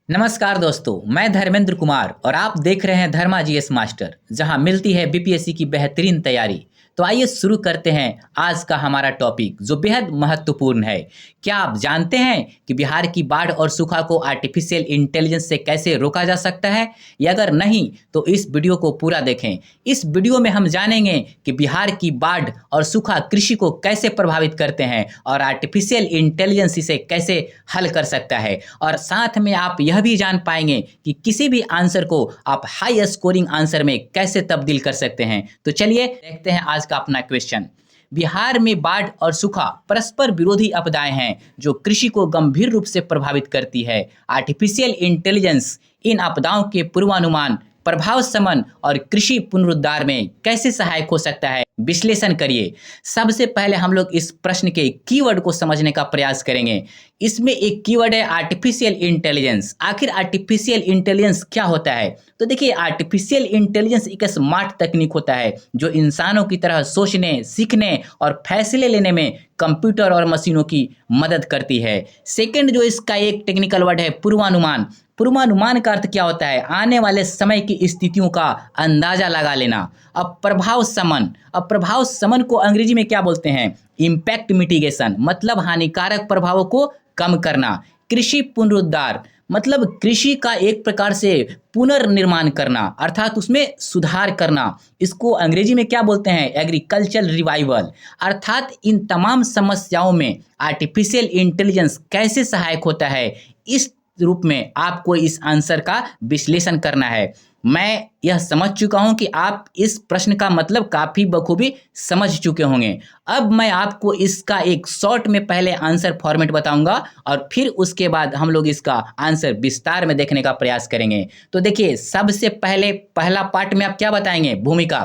नमस्कार दोस्तों, मैं धर्मेंद्र कुमार और आप देख रहे हैं धर्मा जीएस मास्टर, जहां मिलती है बीपीएससी की बेहतरीन तैयारी। तो आइए शुरू करते हैं आज का हमारा टॉपिक, जो बेहद महत्वपूर्ण है। क्या आप जानते हैं कि बिहार की बाढ़ और सूखा को आर्टिफिशियल इंटेलिजेंस से कैसे रोका जा सकता है? या अगर नहीं तो इस वीडियो को पूरा देखें। इस वीडियो में हम जानेंगे कि बिहार की बाढ़ और सूखा कृषि को कैसे प्रभावित करते हैं और आर्टिफिशियल इंटेलिजेंस इसे कैसे हल कर सकता है। और साथ में आप यह भी जान पाएंगे कि किसी भी आंसर को आप हाई स्कोरिंग आंसर में कैसे तब्दील कर सकते हैं। तो चलिए देखते हैं आज का अपना क्वेश्चन। बिहार में बाढ़ और सूखा परस्पर विरोधी आपदाएं हैं जो कृषि को गंभीर रूप से प्रभावित करती है। आर्टिफिशियल इंटेलिजेंस इन आपदाओं के पूर्वानुमान, प्रभाव समन और कृषि पुनरुद्धार में कैसे सहायक हो सकता है, विश्लेषण करिए। सबसे पहले हम लोग इस प्रश्न के कीवर्ड को समझने का प्रयास करेंगे। इसमें एक कीवर्ड है आर्टिफिशियल इंटेलिजेंस। आखिर आर्टिफिशियल इंटेलिजेंस क्या होता है? तो देखिए, आर्टिफिशियल इंटेलिजेंस एक स्मार्ट तकनीक होता है जो इंसानों की तरह सोचने, सीखने और फैसले लेने में कंप्यूटर और मशीनों की मदद करती है। सेकंड जो इसका एक टेक्निकल वर्ड है पूर्वानुमान। पूर्वानुमान का अर्थ क्या होता है? आने वाले समय की स्थितियों का अंदाजा लगा लेना। अब प्रभाव समन। अब प्रभाव समन को अंग्रेजी में क्या बोलते हैं? इम्पैक्ट मिटिगेशन, मतलब हानिकारक प्रभावों को कम करना। कृषि पुनरुद्धार, मतलब कृषि का एक प्रकार से पुनर्निर्माण करना, अर्थात उसमें सुधार करना। इसको अंग्रेजी में क्या बोलते हैं? Agriculture revival. अर्थात इन तमाम समस्याओं में आर्टिफिशियल इंटेलिजेंस कैसे सहायक होता है, इस रूप में आपको इस आंसर का विश्लेषण करना है। मैं यह समझ चुका हूं कि आप इस प्रश्न का मतलब काफी बखूबी समझ चुके होंगे। अब मैं आपको इसका एक शॉर्ट में पहले आंसर फॉर्मेट बताऊंगा और फिर उसके बाद हम लोग इसका आंसर विस्तार में देखने का प्रयास करेंगे। तो देखिए, सबसे पहले पहला पार्ट में आप क्या बताएंगे? भूमिका।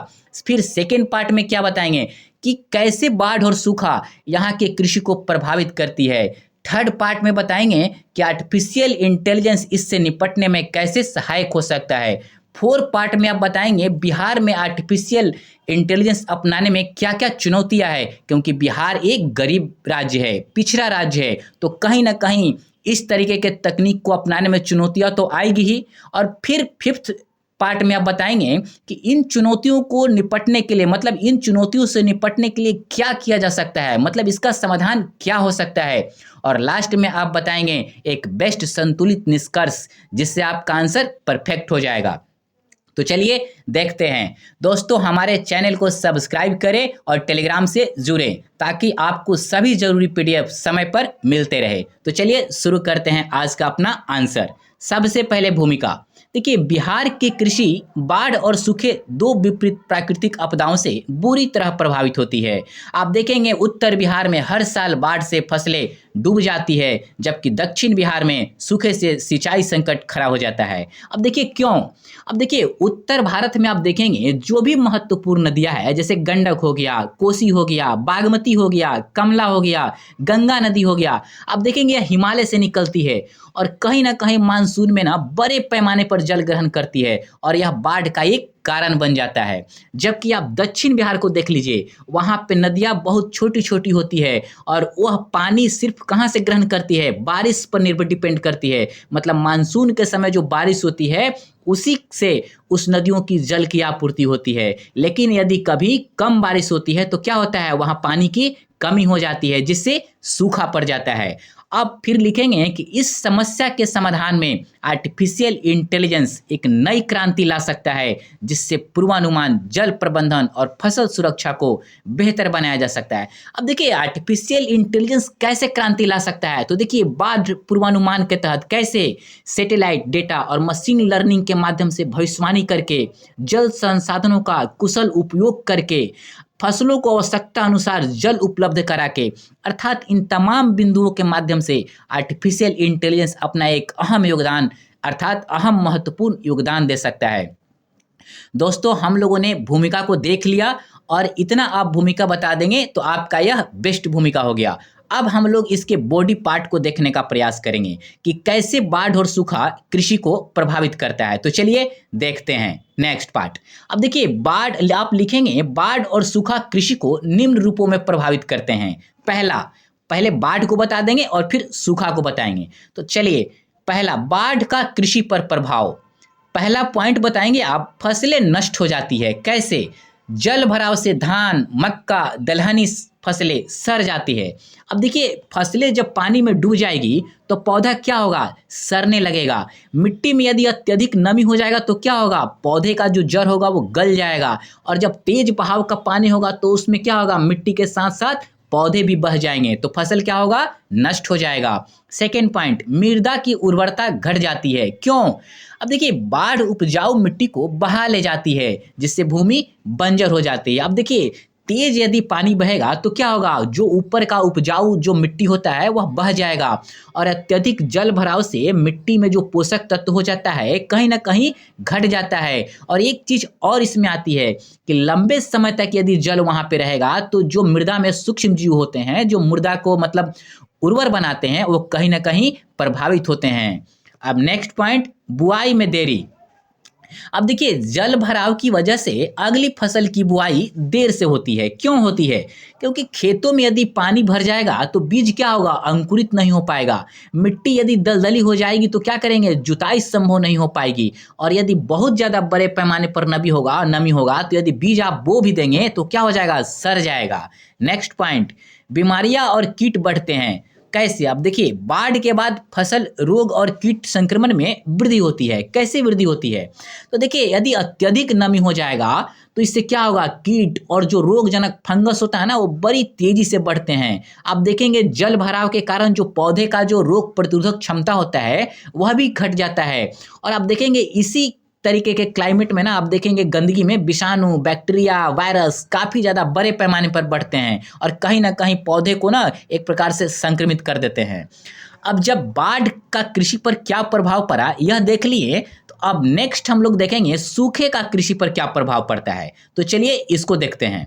फिर सेकेंड पार्ट में क्या बताएंगे कि कैसे बाढ़ और सूखा यहाँ के कृषि को प्रभावित करती है। थर्ड पार्ट में बताएंगे कि आर्टिफिशियल इंटेलिजेंस इससे निपटने में कैसे सहायक हो सकता है। फोर्थ पार्ट में आप बताएंगे बिहार में आर्टिफिशियल इंटेलिजेंस अपनाने में क्या क्या चुनौतियां है, क्योंकि बिहार एक गरीब राज्य है, पिछड़ा राज्य है, तो कहीं ना कहीं इस तरीके के तकनीक को अपनाने में चुनौतियां तो आएगी ही। और फिर फिफ्थ पार्ट में आप बताएंगे कि इन चुनौतियों को निपटने के लिए, मतलब इन चुनौतियों से निपटने के लिए क्या किया जा सकता है, मतलब इसका समाधान क्या हो सकता है। और लास्ट में आप बताएंगे एक बेस्ट संतुलित निष्कर्ष, जिससे आपका आंसर परफेक्ट हो जाएगा। तो चलिए देखते हैं। दोस्तों, हमारे चैनल को सब्सक्राइब करें और टेलीग्राम से जुड़ें ताकि आपको सभी जरूरी पीडीएफ समय पर मिलते रहे। तो चलिए शुरू करते हैं आज का अपना आंसर। सबसे पहले भूमिका। देखिए, बिहार की कृषि बाढ़ और सूखे दो विपरीत प्राकृतिक आपदाओं से बुरी तरह प्रभावित होती है। आप देखेंगे उत्तर बिहार में हर साल बाढ़ से फसलें डूब जाती है, जबकि दक्षिण बिहार में सूखे से सिंचाई संकट खड़ा हो जाता है। अब देखिए क्यों। अब देखिए, उत्तर भारत में आप देखेंगे जो भी महत्वपूर्ण नदियां हैं, जैसे गंडक हो गया, कोसी हो गया, बागमती हो गया, कमला हो गया, गंगा नदी हो गया, आप देखेंगे यह हिमालय से निकलती है और कहीं ना कहीं मानसून में ना बड़े पैमाने पर जल ग्रहण करती है और यह बाढ़ का एक कारण बन जाता है। जबकि आप दक्षिण बिहार को देख लीजिए, वहां पे नदियां बहुत छोटी छोटी होती है और वह पानी सिर्फ कहां से ग्रहण करती है? बारिश पर निर्भर डिपेंड करती है। मतलब मानसून के समय जो बारिश होती है उसी से उस नदियों की जल की आपूर्ति होती है। लेकिन यदि कभी कम बारिश होती है तो क्या होता है? वहां पानी की कमी हो जाती है, जिससे सूखा पड़ जाता है। अब फिर लिखेंगे कि इस समस्या के समाधान में आर्टिफिशियल इंटेलिजेंस एक नई क्रांति ला सकता है, जिससे पूर्वानुमान, जल प्रबंधन और फसल सुरक्षा को बेहतर बनाया जा सकता है। अब देखिए, आर्टिफिशियल इंटेलिजेंस कैसे क्रांति ला सकता है? तो देखिए, बाढ़ पूर्वानुमान के तहत कैसे सैटेलाइट डेटा और मशीन लर्निंग के माध्यम से भविष्यवाणी करके, जल संसाधनों का कुशल उपयोग करके, फसलों को आवश्यकता अनुसार जल उपलब्ध करा के, अर्थात इन तमाम बिंदुओं के माध्यम से आर्टिफिशियल इंटेलिजेंस अपना एक अहम योगदान, अर्थात अहम महत्वपूर्ण योगदान दे सकता है। दोस्तों, हम लोगों ने भूमिका को देख लिया और इतना आप भूमिका बता देंगे तो आपका यह बेस्ट भूमिका हो गया। अब हम लोग इसके बॉडी पार्ट को देखने का प्रयास करेंगे कि कैसे बाढ़ और सूखा कृषि को प्रभावित करता है। तो चलिए देखते हैं नेक्स्ट पार्ट। अब देखिए, बाढ़ आप लिखेंगे, बाढ़ और सूखा कृषि को निम्न रूपों में प्रभावित करते हैं। पहला, पहले बाढ़ को बता देंगे और फिर सूखा को बताएंगे। तो चलिए, पहला, बाढ़ का कृषि पर प्रभाव। पहला पॉइंट बताएंगे आप, फसलें नष्ट हो जाती है। कैसे? जल भराव से धान, मक्का, दलहनी फसलें सड़ जाती है। अब देखिए, फसलें जब पानी में डूब जाएगी तो पौधा क्या होगा? सड़ने लगेगा। मिट्टी में यदि अत्यधिक नमी हो जाएगा तो क्या होगा? पौधे का जो जड़ होगा वो गल जाएगा। और जब तेज बहाव का पानी होगा तो उसमें क्या होगा? मिट्टी के साथ साथ पौधे भी बह जाएंगे, तो फसल क्या होगा? नष्ट हो जाएगा। सेकेंड पॉइंट, मृदा की उर्वरता घट जाती है। क्यों? अब देखिए, बाढ़ उपजाऊ मिट्टी को बहा ले जाती है, जिससे भूमि बंजर हो जाती है। अब देखिए, तेज यदि पानी बहेगा तो क्या होगा? जो ऊपर का उपजाऊ जो मिट्टी होता है वह बह जाएगा। और अत्यधिक जल भराव से मिट्टी में जो पोषक तत्व हो जाता है कहीं ना कहीं घट जाता है। और एक चीज और इसमें आती है कि लंबे समय तक यदि जल वहां पे रहेगा तो जो मृदा में सूक्ष्म जीव होते हैं, जो मृदा को मतलब उर्वर बनाते हैं, वो कहीं ना कहीं प्रभावित होते हैं। अब नेक्स्ट पॉइंट, बुआई में देरी। अब देखिए, जल भराव की वजह से अगली फसल की बुआई देर से होती है। क्यों होती है? क्योंकि खेतों में यदि पानी भर जाएगा तो बीज क्या होगा? अंकुरित नहीं हो पाएगा। मिट्टी यदि दलदली हो जाएगी तो क्या करेंगे? जुताई संभव नहीं हो पाएगी। और यदि बहुत ज्यादा बड़े पैमाने पर नमी होगा तो यदि बीज आप बो भी देंगे तो क्या हो जाएगा? सड़ जाएगा। नेक्स्ट पॉइंट, बीमारियां और कीट बढ़ते हैं। कैसे? अब देखिए, बाढ़ के बाद फसल रोग और कीट संक्रमण में वृद्धि होती है। कैसे वृद्धि होती है? तो देखिए, यदि अत्यधिक नमी हो जाएगा तो इससे क्या होगा? कीट और जो रोगजनक फंगस होता है ना, वो बड़ी तेजी से बढ़ते हैं। आप देखेंगे, जल भराव के कारण जो पौधे का जो रोग प्रतिरोधक क्षमता होता है वह भी घट जाता है। और आप देखेंगे, इसी तरीके के क्लाइमेट में ना आप देखेंगे गंदगी में विषाणु, बैक्टीरिया, वायरस काफी ज्यादा बड़े पैमाने पर बढ़ते हैं और कहीं ना कहीं पौधे को ना एक प्रकार से संक्रमित कर देते हैं। अब जब बाढ़ का कृषि पर क्या प्रभाव पड़ा यह देख लिए, तो अब नेक्स्ट हम लोग देखेंगे सूखे का कृषि पर क्या प्रभाव पड़ता है। तो चलिए इसको देखते हैं।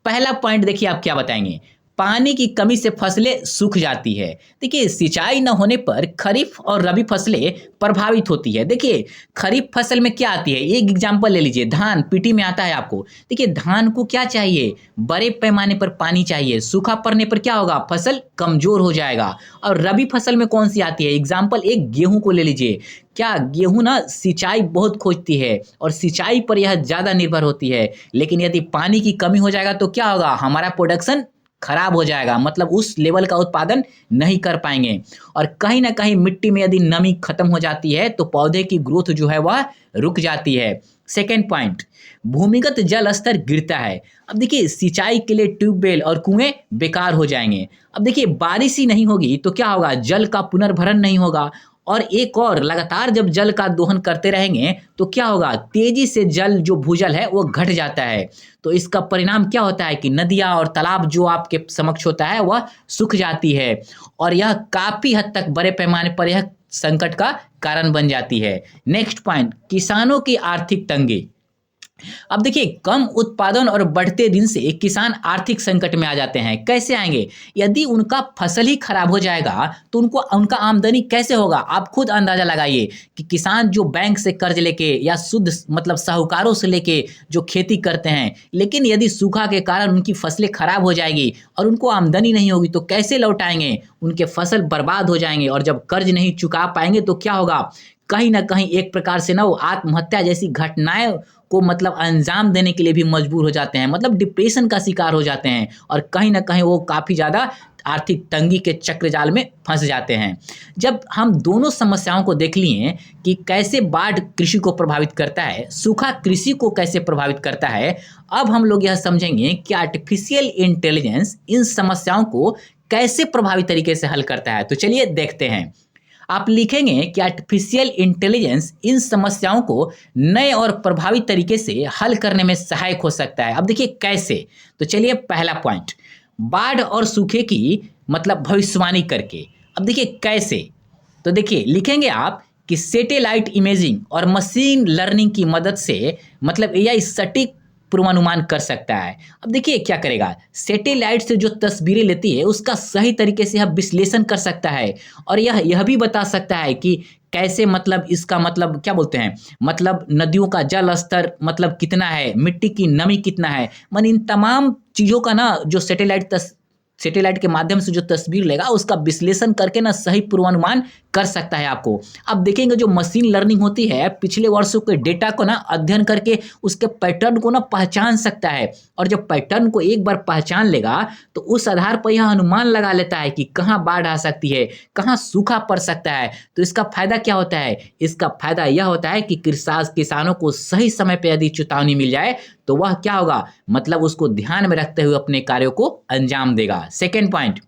पहला पॉइंट देखिए, आप क्या बताएंगे? पानी की कमी से फसलें सूख जाती है। देखिए, सिंचाई न होने पर खरीफ और रबी फसलें प्रभावित होती है। देखिए, खरीफ फसल में क्या आती है? एक एग्जांपल ले लीजिए, धान पीटी में आता है आपको। देखिए, धान को क्या चाहिए? बड़े पैमाने पर पानी चाहिए। सूखा पड़ने पर क्या होगा? फसल कमजोर हो जाएगा। और रबी फसल में कौन सी आती है? एग्जाम्पल एक गेहूं को ले लीजिए। क्या गेहूं ना सिंचाई बहुत खोजती है और सिंचाई पर यह ज्यादा निर्भर होती है, लेकिन यदि पानी की कमी हो जाएगा तो क्या होगा? हमारा प्रोडक्शन खराब हो जाएगा, मतलब उस लेवल का उत्पादन नहीं कर पाएंगे। और कहीं ना कहीं मिट्टी में यदि नमी खत्म हो जाती है तो पौधे की ग्रोथ जो है वह रुक जाती है। सेकेंड पॉइंट, भूमिगत जल स्तर गिरता है। अब देखिए, सिंचाई के लिए ट्यूबवेल और कुएं बेकार हो जाएंगे। अब देखिए, बारिश ही नहीं होगी तो क्या होगा? जल का पुनर्भरण नहीं होगा। और एक और, लगातार जब जल का दोहन करते रहेंगे तो क्या होगा? तेजी से जल जो भूजल है वो घट जाता है। तो इसका परिणाम क्या होता है कि नदियां और तालाब जो आपके समक्ष होता है वह सूख जाती है। और यह काफी हद तक बड़े पैमाने पर यह संकट का कारण बन जाती है। नेक्स्ट पॉइंट, किसानों की आर्थिक तंगी। अब देखिए, कम उत्पादन और बढ़ते दिन से किसान आर्थिक संकट में आ जाते हैं। कैसे आएंगे? यदि उनका फसल ही खराब हो जाएगा तो उनका आमदनी कैसे होगा? आप खुद अंदाजा लगाइए कि किसान जो बैंक से कर्ज लेके या शुद्ध मतलब साहूकारों से लेके जो खेती करते हैं, लेकिन यदि सूखा के कारण उनकी फसलें खराब हो जाएगी और उनको आमदनी नहीं होगी तो कैसे लौटाएंगे? उनके फसल बर्बाद हो जाएंगे। और जब कर्ज नहीं चुका पाएंगे तो क्या होगा? कहीं ना कहीं एक प्रकार से ना वो आत्महत्या जैसी घटनाएं को मतलब अंजाम देने के लिए भी मजबूर हो जाते हैं, मतलब डिप्रेशन का शिकार हो जाते हैं। और कहीं ना कहीं वो काफ़ी ज़्यादा आर्थिक तंगी के चक्रजाल में फंस जाते हैं। जब हम दोनों समस्याओं को देख लिए कि कैसे बाढ़ कृषि को प्रभावित करता है, सूखा कृषि को कैसे प्रभावित करता है, अब हम लोग यह समझेंगे कि आर्टिफिशियल इंटेलिजेंस इन समस्याओं को कैसे प्रभावी तरीके से हल करता है। तो चलिए देखते हैं। आप लिखेंगे कि आर्टिफिशियल इंटेलिजेंस इन समस्याओं को नए और प्रभावी तरीके से हल करने में सहायक हो सकता है। अब देखिए कैसे। तो चलिए, पहला पॉइंट, बाढ़ और सूखे की मतलब भविष्यवाणी करके। अब देखिए कैसे। तो देखिए, लिखेंगे आप कि सैटेलाइट इमेजिंग और मशीन लर्निंग की मदद से मतलब एआई सटीक पूर्वानुमान कर सकता है। अब देखिए क्या करेगा, सैटेलाइट से जो तस्वीरें लेती है उसका सही तरीके से यह विश्लेषण कर सकता है और यह भी बता सकता है कि कैसे मतलब इसका मतलब क्या बोलते हैं, मतलब नदियों का जल स्तर मतलब कितना है, मिट्टी की नमी कितना है। मन इन तमाम चीज़ों का ना जो सैटेलाइट सैटेलाइट के माध्यम से जो तस्वीर लेगा उसका विश्लेषण करके ना सही पूर्वानुमान कर सकता है आपको। अब देखेंगे जो मशीन लर्निंग होती है पिछले वर्षों के डेटा को ना अध्ययन करके उसके पैटर्न को ना पहचान सकता है, और जब पैटर्न को एक बार पहचान लेगा तो उस आधार पर यह अनुमान लगा लेता है कि कहाँ बाढ़ आ सकती है, कहाँ सूखा पड़ सकता है। तो इसका फायदा क्या होता है? इसका फायदा यह होता है कि किसानों को सही समय पर यदि चेतावनी मिल जाए तो वह क्या होगा, मतलब उसको ध्यान में रखते हुए अपने कार्यों को अंजाम देगा। Second point,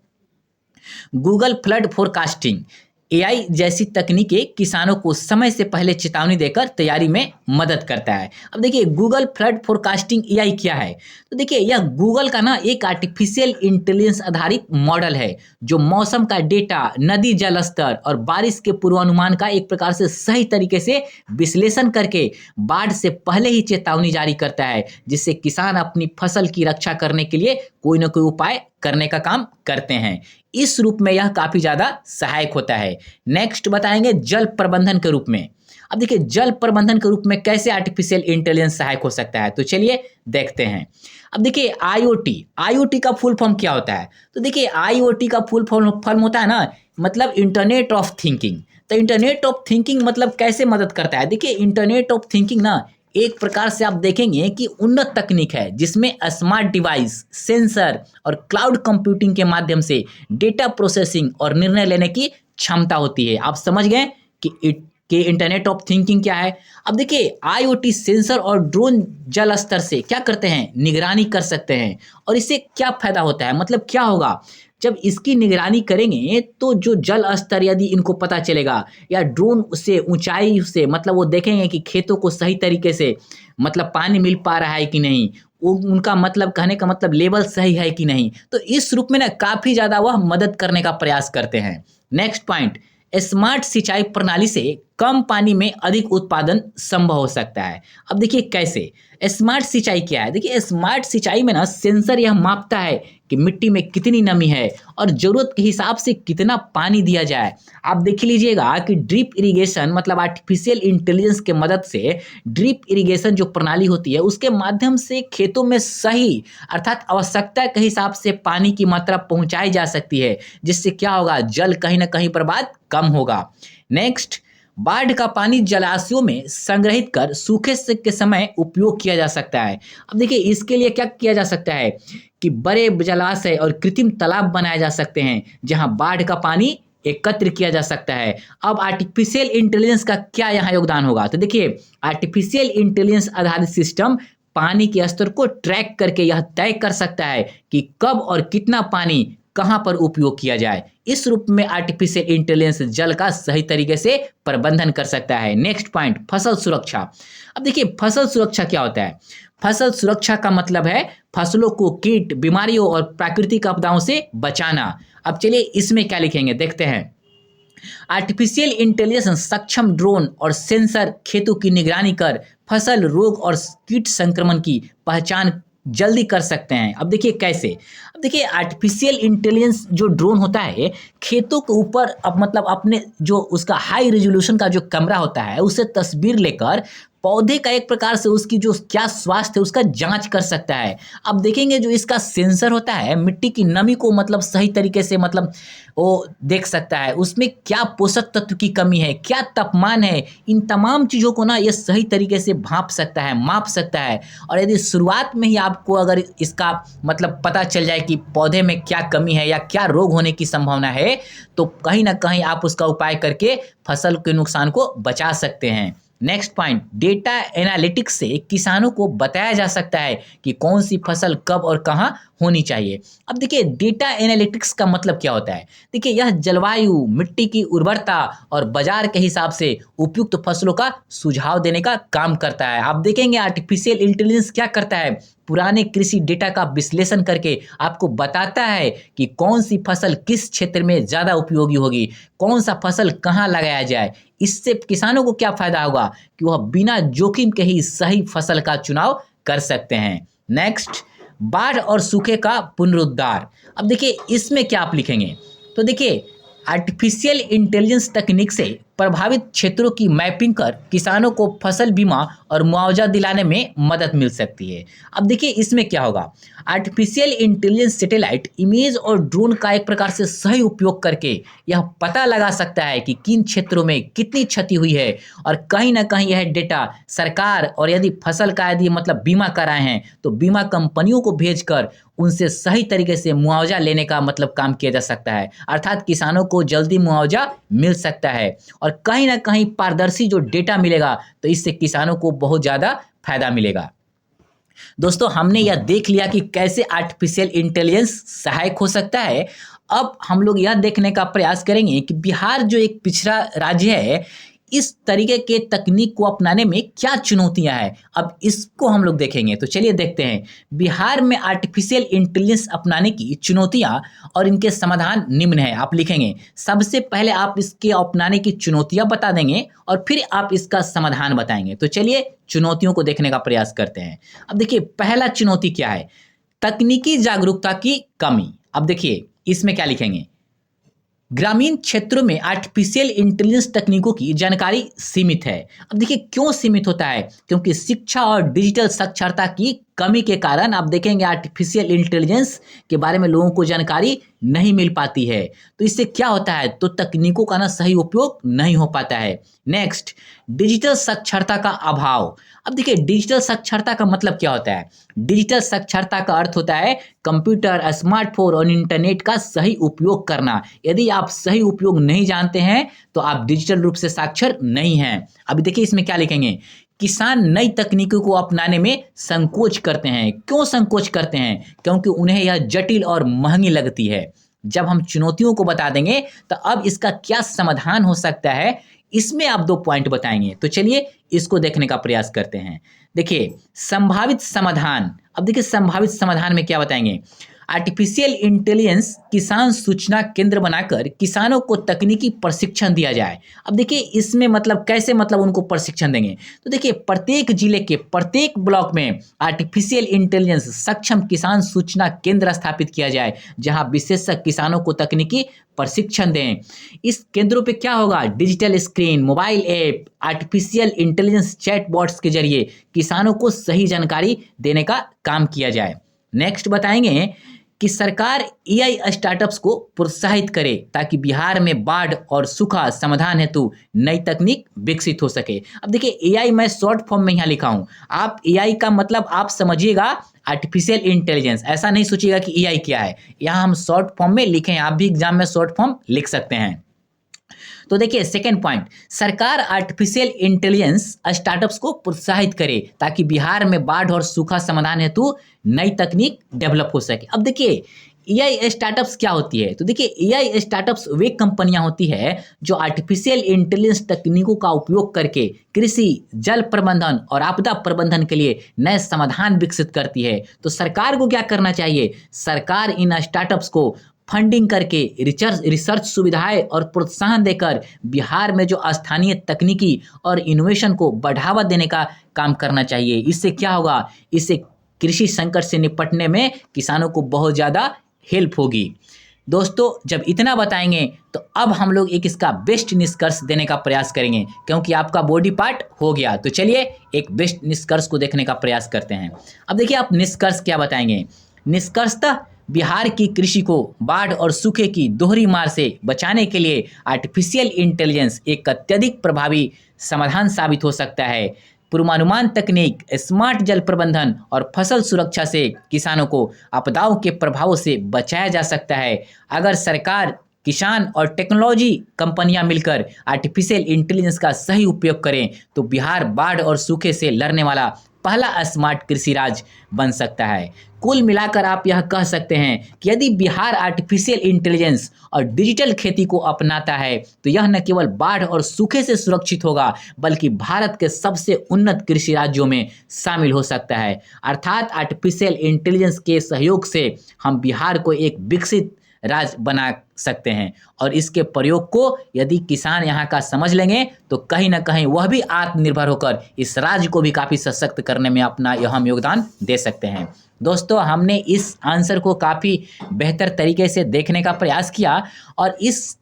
Google flood forecasting. AI जैसी तकनीकें किसानों को समय से पहले चेतावनी देकर तैयारी में मदद करता है। अब देखिए गूगल फ्लड फोरकास्टिंग एआई क्या है? तो देखिए यह गूगल का ना एक आर्टिफिशियल इंटेलिजेंस आधारित मॉडल है जो मौसम का डेटा, नदी जल स्तर और बारिश के पूर्वानुमान का एक प्रकार से सही तरीके से विश्लेषण करके बाढ़ से पहले ही चेतावनी जारी करता है, जिससे किसान अपनी फसल की रक्षा करने के लिए कोई ना कोई उपाय करने का काम करते हैं। इस रूप में यह काफी ज्यादा सहायक होता है। नेक्स्ट बताएंगे जल प्रबंधन के रूप में। अब देखिए जल प्रबंधन के रूप में कैसे आर्टिफिशियल इंटेलिजेंस सहायक हो सकता है, तो चलिए देखते हैं। अब देखिए आईओटी का फुल फॉर्म क्या होता है? तो देखिए आईओटी का फुल फॉर्म होता है ना, मतलब इंटरनेट ऑफ थिंकिंग। तो इंटरनेट ऑफ थिंकिंग मतलब कैसे मदद करता है? देखिए इंटरनेट ऑफ थिंकिंग ना एक प्रकार से आप देखेंगे कि उन्नत तकनीक है जिसमें स्मार्ट डिवाइस, सेंसर और क्लाउड कंप्यूटिंग के माध्यम से डेटा प्रोसेसिंग और निर्णय लेने की क्षमता होती है। आप समझ गए कि इंटरनेट ऑफ थिंकिंग क्या है। अब देखिए आईओटी सेंसर और ड्रोन जल स्तर से क्या करते हैं, निगरानी कर सकते हैं। और इससे क्या फायदा होता है, मतलब क्या होगा, जब इसकी निगरानी करेंगे तो जो जल स्तर यदि इनको पता चलेगा या ड्रोन से ऊंचाई से, मतलब वो देखेंगे कि खेतों को सही तरीके से मतलब पानी मिल पा रहा है कि नहीं, वो उनका मतलब कहने का मतलब लेवल सही है कि नहीं। तो इस रूप में ना काफी ज्यादा वह मदद करने का प्रयास करते हैं। नेक्स्ट पॉइंट, स्मार्ट सिंचाई प्रणाली से कम पानी में अधिक उत्पादन संभव हो सकता है। अब देखिए कैसे, स्मार्ट सिंचाई क्या है? देखिए स्मार्ट सिंचाई में ना सेंसर यह मापता है कि मिट्टी में कितनी नमी है और जरूरत के हिसाब से कितना पानी दिया जाए। आप देख लीजिएगा कि ड्रिप इरिगेशन मतलब आर्टिफिशियल इंटेलिजेंस के मदद से ड्रिप इरिगेशन जो प्रणाली होती है उसके माध्यम से खेतों में सही अर्थात आवश्यकता के हिसाब से पानी की मात्रा पहुंचाई जा सकती है, जिससे क्या होगा, जल कहीं ना कहीं बर्बाद कम होगा। नेक्स्ट, बाढ़ का पानी जलाशयों में संग्रहित कर सूखे के समय उपयोग किया जा सकता है। अब देखिए इसके लिए क्या किया जा सकता है कि बड़े जलाशय और कृत्रिम तालाब बनाए जा सकते हैं जहां बाढ़ का पानी एकत्र किया जा सकता है। अब आर्टिफिशियल इंटेलिजेंस का क्या यहाँ योगदान होगा? तो देखिए आर्टिफिशियल इंटेलिजेंस आधारित सिस्टम पानी के स्तर को ट्रैक करके यह तय कर सकता है कि कब और कितना पानी कहां पर उपयोग किया जाए। इस रूप में आर्टिफिशियल इंटेलिजेंस जल का सही तरीके से प्रबंधन कर सकता है। नेक्स्ट पॉइंट, फसल सुरक्षा। अब देखिए फसल सुरक्षा क्या होता है? फसल सुरक्षा का मतलब है फसलों को कीट, बीमारियों और प्राकृतिक आपदाओं से बचाना। अब चलिए इसमें क्या लिखेंगे, देखते हैं। आर्टिफिशियल इंटेलिजेंस सक्षम ड्रोन और सेंसर खेतों की निगरानी कर फसल रोग और कीट संक्रमण की पहचान जल्दी कर सकते हैं। अब देखिए कैसे, अब देखिए आर्टिफिशियल इंटेलिजेंस जो ड्रोन होता है खेतों के ऊपर अब मतलब अपने जो उसका हाई रेजोल्यूशन का जो कैमरा होता है उससे तस्वीर लेकर पौधे का एक प्रकार से उसकी जो क्या स्वास्थ्य है उसका जांच कर सकता है। अब देखेंगे जो इसका सेंसर होता है मिट्टी की नमी को मतलब सही तरीके से मतलब वो देख सकता है, उसमें क्या पोषक तत्व की कमी है, क्या तापमान है, इन तमाम चीज़ों को ना ये सही तरीके से भांप सकता है, माप सकता है। और यदि शुरुआत में ही आपको अगर इसका मतलब पता चल जाए कि पौधे में क्या कमी है या क्या रोग होने की संभावना है तो कहीं ना कहीं आप उसका उपाय करके फसल के नुकसान को बचा सकते हैं। नेक्स्ट पॉइंट, डेटा एनालिटिक्स से किसानों को बताया जा सकता है कि कौन सी फसल कब और कहां होनी चाहिए। अब देखिए डेटा एनालिटिक्स का मतलब क्या होता है? देखिए यह जलवायु, मिट्टी की उर्वरता और बाजार के हिसाब से उपयुक्त फसलों का सुझाव देने का काम करता है। आप देखेंगे आर्टिफिशियल इंटेलिजेंस क्या करता है, पुराने कृषि डेटा का विश्लेषण करके आपको बताता है कि कौन सी फसल किस क्षेत्र में ज़्यादा उपयोगी होगी, कौन सा फसल कहाँ लगाया जाए। इससे किसानों को क्या फायदा होगा कि वह बिना जोखिम के ही सही फसल का चुनाव कर सकते हैं। नेक्स्ट, बाढ़ और सूखे का पुनरुद्धार। अब देखिए इसमें क्या आप लिखेंगे, तो देखिए आर्टिफिशियल इंटेलिजेंस तकनीक से प्रभावित क्षेत्रों की मैपिंग कर किसानों को फसल बीमा और मुआवजा दिलाने में मदद मिल सकती है। अब देखिए इसमें क्या होगा, आर्टिफिशियल इंटेलिजेंस सैटेलाइट इमेज और ड्रोन का एक प्रकार से सही उपयोग करके यह पता लगा सकता है कि किन क्षेत्रों में कितनी क्षति हुई है, और कहीं ना कहीं यह डेटा सरकार, और यदि फसल का यदि मतलब बीमा कराए हैं तो बीमा कंपनियों को भेजकर उनसे सही तरीके से मुआवजा लेने का मतलब काम किया जा सकता है। अर्थात किसानों को जल्दी मुआवजा मिल सकता है, और कहीं ना कहीं पारदर्शी जो डेटा मिलेगा तो इससे किसानों को बहुत ज़्यादा फायदा मिलेगा। दोस्तों हमने यह देख लिया कि कैसे आर्टिफिशियल इंटेलिजेंस सहायक हो सकता है। अब हम लोग यह देखने का प्रयास करेंगे कि बिहार जो एक पिछड़ा राज्य है, इस तरीके के तकनीक को अपनाने में क्या चुनौतियां हैं, अब इसको हम लोग देखेंगे। तो चलिए देखते हैं बिहार में आर्टिफिशियल इंटेलिजेंस अपनाने की चुनौतियां और इनके समाधान निम्न है। आप लिखेंगे, सबसे पहले आप इसके अपनाने की चुनौतियां बता देंगे और फिर आप इसका समाधान बताएंगे। तो चलिए चुनौतियों को देखने का प्रयास करते हैं। अब देखिए पहला चुनौती क्या है, तकनीकी जागरूकता की कमी। अब देखिए इसमें क्या लिखेंगे, ग्रामीण क्षेत्रों में आर्टिफिशियल इंटेलिजेंस तकनीकों की जानकारी सीमित है। अब देखिए क्यों सीमित होता है, क्योंकि शिक्षा और डिजिटल साक्षरता की कमी के कारण आप देखेंगे आर्टिफिशियल इंटेलिजेंस के बारे में लोगों को जानकारी नहीं मिल पाती है। तो इससे क्या होता है, तो तकनीकों का ना सही उपयोग नहीं हो पाता है। नेक्स्ट, डिजिटल साक्षरता का अभाव। अब देखिए डिजिटल साक्षरता का मतलब क्या होता है, डिजिटल साक्षरता का अर्थ होता है कंप्यूटर, स्मार्टफोन और इंटरनेट का सही उपयोग करना। यदि आप सही उपयोग नहीं जानते हैं तो आप डिजिटल रूप से साक्षर नहीं हैं। अभी देखिए इसमें क्या लिखेंगे, किसान नई तकनीकों को अपनाने में संकोच करते हैं। क्यों संकोच करते हैं, क्योंकि उन्हें यह जटिल और महंगी लगती है। जब हम चुनौतियों को बता देंगे तो अब इसका क्या समाधान हो सकता है, इसमें आप 2 पॉइंट बताएंगे। तो चलिए इसको देखने का प्रयास करते हैं। देखिए संभावित समाधान, अब देखिए संभावित समाधान में क्या बताएंगे, आर्टिफिशियल इंटेलिजेंस किसान सूचना केंद्र बनाकर किसानों को तकनीकी प्रशिक्षण दिया जाए। अब देखिए इसमें मतलब कैसे मतलब उनको प्रशिक्षण देंगे, तो देखिए प्रत्येक जिले के प्रत्येक ब्लॉक में आर्टिफिशियल इंटेलिजेंस सक्षम किसान सूचना केंद्र स्थापित किया जाए, जहां विशेषज्ञ किसानों को तकनीकी प्रशिक्षण दें। इस केंद्रों पे क्या होगा, digital screen, mobile app, artificial intelligence chatbots के जरिए किसानों को सही जानकारी देने का काम किया जाए। नेक्स्ट बताएंगे कि सरकार एआई स्टार्टअप्स को प्रोत्साहित करे ताकि बिहार में बाढ़ और सूखा समाधान हेतु नई तकनीक विकसित हो सके। अब देखिए एआई मैं शॉर्ट फॉर्म में यहाँ लिखा हूँ, आप एआई का मतलब आप समझिएगा आर्टिफिशियल इंटेलिजेंस, ऐसा नहीं सोचिएगा कि एआई क्या है। यहाँ हम शॉर्ट फॉर्म में लिखे हैं, आप भी एग्जाम में शॉर्ट फॉर्म लिख सकते हैं। तो देखिए सेकेंड पॉइंट, सरकार आर्टिफिशियल इंटेलिजेंस स्टार्टअप्स को प्रोत्साहित करे ताकि बिहार में बाढ़ और सूखा समाधान हेतु नई तकनीक डेवलप हो सके। अब देखिए एआई स्टार्टअप्स क्या होती है, तो देखिए एआई स्टार्टअप्स वे कंपनियां होती है जो आर्टिफिशियल इंटेलिजेंस तकनीकों का उपयोग करके कृषि, जल प्रबंधन और आपदा प्रबंधन के लिए नए समाधान विकसित करती है। तो सरकार को क्या करना चाहिए, सरकार इन स्टार्टअप्स को फंडिंग करके रिसर्च सुविधाएं और प्रोत्साहन देकर बिहार में जो स्थानीय तकनीकी और इनोवेशन को बढ़ावा देने का काम करना चाहिए। इससे क्या होगा, इससे कृषि संकट से निपटने में किसानों को बहुत ज़्यादा हेल्प होगी। दोस्तों जब इतना बताएंगे तो अब हम लोग एक इसका बेस्ट निष्कर्ष देने का प्रयास करेंगे, क्योंकि आपका बॉडी पार्ट हो गया। तो चलिए एक बेस्ट निष्कर्ष को देखने का प्रयास करते हैं। अब देखिए आप निष्कर्ष क्या बताएंगे, निष्कर्षतः बिहार की कृषि को बाढ़ और सूखे की दोहरी मार से बचाने के लिए आर्टिफिशियल इंटेलिजेंस एक अत्यधिक प्रभावी समाधान साबित हो सकता है। पूर्वानुमान तकनीक, स्मार्ट जल प्रबंधन और फसल सुरक्षा से किसानों को आपदाओं के प्रभावों से बचाया जा सकता है। अगर सरकार, किसान और टेक्नोलॉजी कंपनियां मिलकर आर्टिफिशियल इंटेलिजेंस का सही उपयोग करें तो बिहार बाढ़ और सूखे से लड़ने वाला पहला स्मार्ट कृषि राज्य बन सकता है। कुल मिलाकर आप यह कह सकते हैं कि यदि बिहार आर्टिफिशियल इंटेलिजेंस और डिजिटल खेती को अपनाता है तो यह न केवल बाढ़ और सूखे से सुरक्षित होगा बल्कि भारत के सबसे उन्नत कृषि राज्यों में शामिल हो सकता है। अर्थात आर्टिफिशियल इंटेलिजेंस के सहयोग से हम बिहार को एक विकसित राज्य बना सकते हैं, और इसके प्रयोग को यदि किसान यहाँ का समझ लेंगे तो कहीं ना कहीं वह भी आत्मनिर्भर होकर इस राज्य को भी काफ़ी सशक्त करने में अपना अहम योगदान दे सकते हैं। दोस्तों हमने इस आंसर को काफ़ी बेहतर तरीके से देखने का प्रयास किया और इस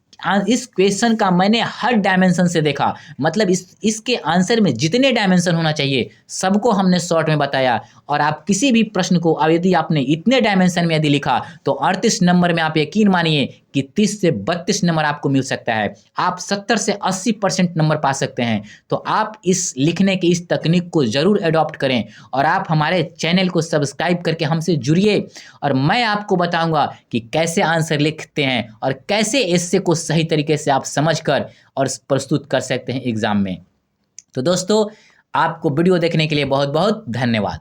इस क्वेश्चन का मैंने हर डायमेंशन से देखा, मतलब इसके आंसर में जितने डायमेंशन होना चाहिए सबको हमने शॉर्ट में बताया। और आप किसी भी प्रश्न को यदि आपने इतने डायमेंशन में यदि लिखा तो 38 नंबर में आप यकीन मानिए कि 30 से 32 नंबर आपको मिल सकता है, आप 70 से 80% नंबर पा सकते हैं। तो आप इस लिखने की इस तकनीक को ज़रूर अडॉप्ट करें और आप हमारे चैनल को सब्सक्राइब करके हमसे जुड़िए और मैं आपको बताऊंगा कि कैसे आंसर लिखते हैं और कैसे एस्से को सही तरीके से आप समझकर और प्रस्तुत कर सकते हैं एग्जाम में। तो दोस्तों, आपको वीडियो देखने के लिए बहुत बहुत धन्यवाद।